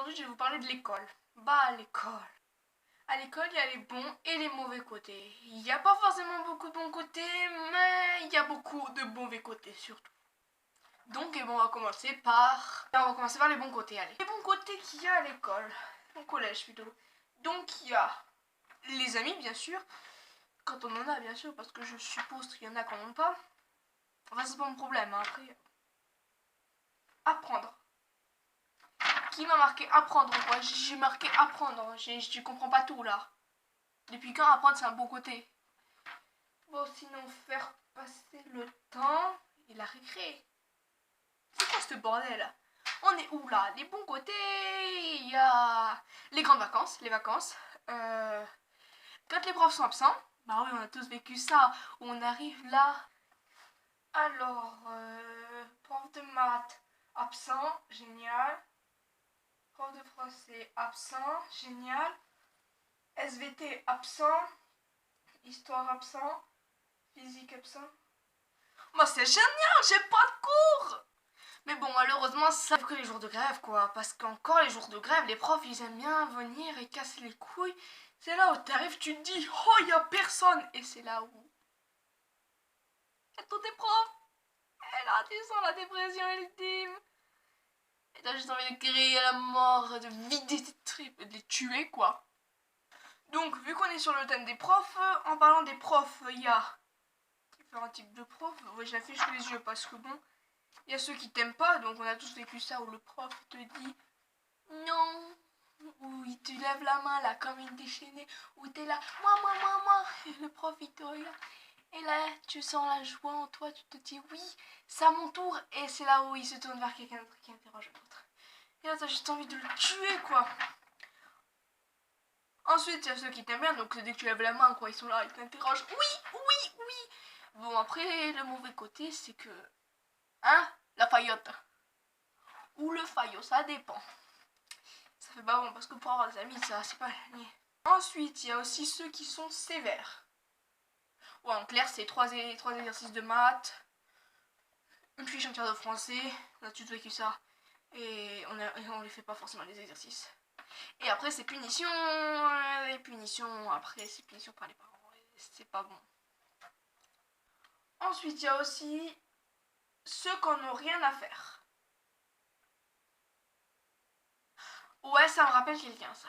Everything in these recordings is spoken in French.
aujourd'hui je vais vous parler de l'école. Bah à l'école. À l'école, il y a les bons et les mauvais côtés. Il n'y a pas forcément beaucoup de bons côtés, mais il y a beaucoup de mauvais côtés surtout. Donc on va commencer par... les bons côtés, allez. Les bons côtés qu'il y a à l'école, au collège plutôt. Donc il y a les amis bien sûr, quand on en a bien sûr, parce que je suppose qu'il y en a qui n'en ont pas. Enfin c'est pas mon problème, hein, après. Apprendre. Qui m'a marqué apprendre quoi? J'ai marqué apprendre, je comprends pas tout là. Depuis quand apprendre c'est un bon côté? Bon sinon faire passer le temps et la récré. C'est quoi ce bordel? On est où là? Les bons côtés, il y a les grandes vacances, les vacances. Quand les profs sont absents, bah oui on a tous vécu ça, où on arrive là. Alors, prof de maths absent, génial. Prof de français absent, génial. SVT absent. Histoire absent. Physique absent. Moi c'est génial, j'ai pas de cours. Mais bon malheureusement ça que les jours de grève quoi. Parce qu'encore les jours de grève, les profs ils aiment bien venir et casser les couilles. C'est là où t'arrives, tu te dis oh y a personne. Et c'est là où y a tous tes profs. Et là tu sens la dépression ultime. Et t'as juste envie de crier à la mort, de vider tes tripes et de les tuer quoi. Donc vu qu'on est sur le thème des profs, en parlant des profs, il y a différents types de profs. Je l'affiche sous les yeux parce que bon, il y a ceux qui t'aiment pas, donc on a tous vécu ça où le prof te dit non, ou il te lève la main là comme une déchaînée, ou t'es là moi, et le prof il te regarde. Et là, tu sens la joie en toi, tu te dis oui, c'est à mon tour. Et c'est là où il se tourne vers quelqu'un d'autre qui interroge l'autre. Et là, t'as juste envie de le tuer, quoi. Ensuite, il y a ceux qui t'aiment bien, donc dès que tu lèves la main, quoi, ils sont là, ils t'interrogent. Oui. Bon, après, le mauvais côté, c'est que... Hein? La faillotte. Ou le faillot, ça dépend. Ça fait pas bon, parce que pour avoir des amis, ça, c'est pas... Ensuite, il y a aussi ceux qui sont sévères. Ouais, en clair, c'est 3 exercices de maths, une fiche entière de français, on a tout vécu ça, et on les fait pas forcément les exercices. Et après, c'est punitions, les punitions, après, c'est punitions par les parents, c'est pas bon. Ensuite, il y a aussi ceux qui n'ont rien à faire. Ouais, ça me rappelle quelqu'un, ça.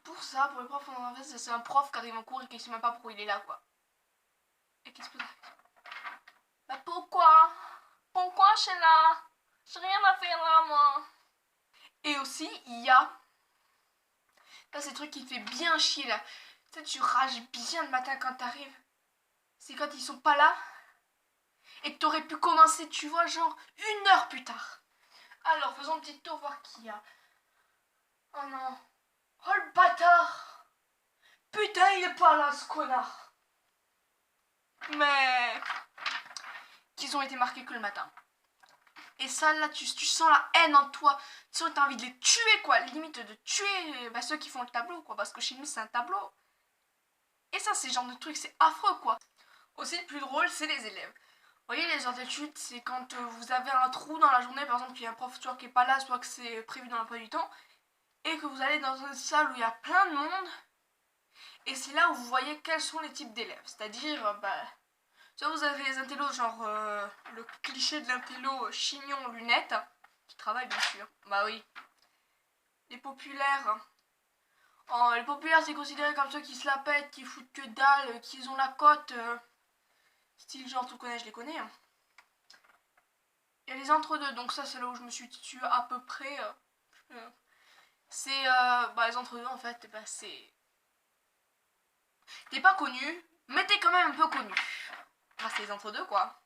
Pour ça, pour les profs, en fait, c'est un prof qui arrive en cours et qui sait même pas pourquoi il est là, quoi. Et qui se pose la question. Bah pourquoi? Pourquoi je suis là? J'ai rien à faire là, moi. Et aussi, il y a... Ça, c'est le truc qui te fait bien chier, là. Tu sais, tu rages bien le matin quand t'arrives. C'est quand ils sont pas là. Et que t'aurais pu commencer, tu vois, genre 1 heure plus tard. Alors, faisons un petit tour, voir qui y a. Oh non. Oh le bâtard. Putain, il est pas là, ce connard. Mais... qu'ils ont été marqués que le matin. Et ça, là, tu sens la haine en toi. Tu sens que t'as envie de les tuer, quoi. Limite de tuer ceux qui font le tableau, quoi. Parce que chez nous, c'est un tableau. Et ça, c'est le genre de truc, c'est affreux, quoi. Aussi, le plus drôle, c'est les élèves. Vous voyez, les heures d'études, c'est quand vous avez un trou dans la journée, par exemple, qu'il y a un prof soit qui est pas là, soit que c'est prévu dans l'emploi du temps, et que vous allez dans une salle où il y a plein de monde, et c'est là où vous voyez quels sont les types d'élèves. C'est-à-dire, soit vous avez les intellos, genre le cliché de l'intello chignon lunettes, qui travaille bien sûr. Bah oui. Les populaires. Les populaires, c'est considéré comme ceux qui se la pètent, qui foutent que dalle, qui ont la cote. Style genre tout connaît, je les connais. Il y a les entre-deux, donc ça c'est là où je me suis située à peu près. C'est les entre-deux en fait, c'est... T'es pas connu, mais t'es quand même un peu connu. Enfin, c'est les entre-deux quoi.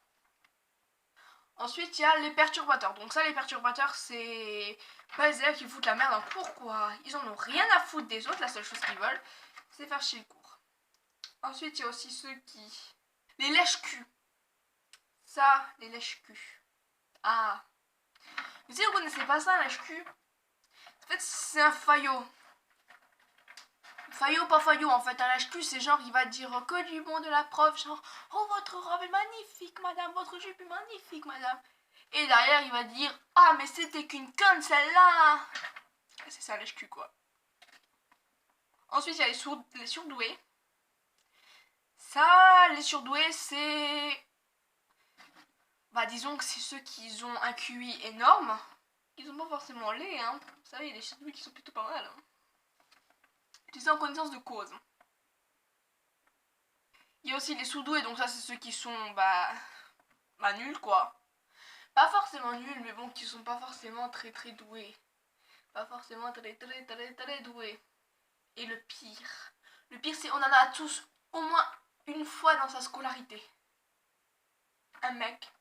Ensuite, il y a les perturbateurs. Donc ça, les perturbateurs, c'est pas les élèves qui foutent la merde en cours, quoi. Ils en ont rien à foutre des autres. La seule chose qu'ils veulent, c'est faire chier le cours. Ensuite, il y a aussi ceux qui... les lèche-cul. Ça, les lèche-cul. Ah. Mais si vous connaissez pas ça, un lèche-cul, en fait, c'est un faillot. Faillot, pas faillot, en fait, un lèche-cul, c'est genre, il va dire que du bon de la prof, genre, oh, votre robe est magnifique, madame, votre jupe est magnifique, madame. Et derrière, il va dire « Ah, mais c'était qu'une conne, celle-là !» C'est ça, lèche-cul, quoi. Ensuite, il y a les surdoués. Ça, les surdoués, c'est... Bah, disons que c'est ceux qui ont un QI énorme. Ils ont pas forcément laid, hein. Vous savez, il y a des surdoués qui sont plutôt pas mal. Hein. Tu sais, en connaissance de cause. Il y a aussi les sous-doués, donc ça, c'est ceux qui sont, bah nuls, quoi. Pas forcément nuls, mais bon, qui sont pas forcément très doués. Pas forcément très doués. Et le pire, c'est on en a tous au moins une fois dans sa scolarité. Un mec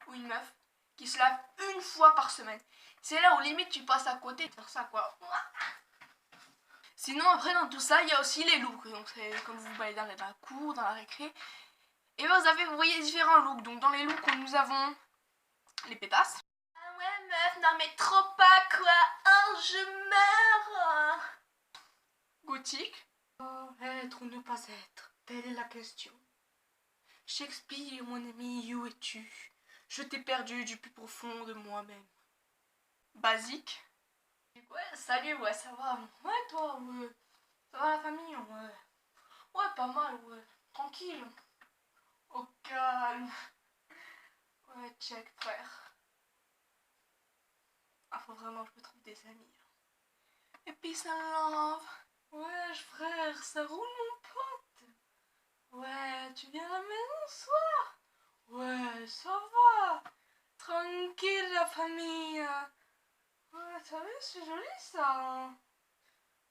ou une meuf qui se lave une fois par semaine. C'est là où limite tu passes à côté de faire ça, quoi. Sinon, après, dans tout ça, il y a aussi les looks. Donc, c'est comme vous voyez dans la cour, dans la récré. Et bien, vous voyez différents looks. Donc, dans les looks, nous avons les pétasses. Ah ouais, meuf, non mais trop pas, quoi. Oh, je meurs. Gothique. Oh, être ou ne pas être, telle est la question. Shakespeare, mon ami, où es-tu? Je t'ai perdu du plus profond de moi-même. Basique. Ouais, salut, ouais, ça va. Ouais, toi, ouais. Ça va la famille, ouais. Ouais, pas mal, ouais. Tranquille. Au calme. Ouais, check, frère. Ah, faut vraiment que je me trouve des amis. Et peace and love. Ouais, frère, ça roule, mon pote. Ouais, tu viens à la maison ce soir? Ouais, ça va. Tranquille, la famille. Ouais, t'as vu, c'est joli, ça. Hein.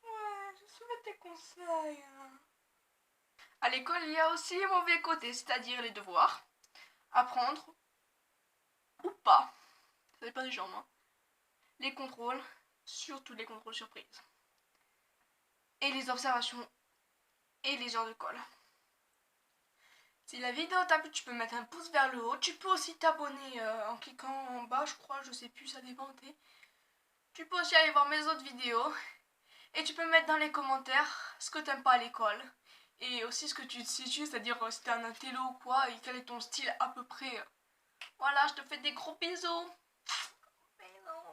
Ouais, je suis tes conseils. Hein. À l'école, il y a aussi les mauvais côtés, c'est-à-dire les devoirs. Apprendre ou pas. Ça dépend des gens, hein. Les contrôles, surtout les contrôles surprises. Et les observations et les heures de colle. Si la vidéo t'a plu, tu peux mettre un pouce vers le haut. Tu peux aussi t'abonner en cliquant en bas, je crois, je sais plus, ça dépend. Tu peux aussi aller voir mes autres vidéos. Et tu peux mettre dans les commentaires ce que t'aimes pas à l'école. Et aussi ce que tu te situes, c'est-à-dire si t'es un intello ou quoi, et quel est ton style à peu près. Voilà, je te fais des gros bisous.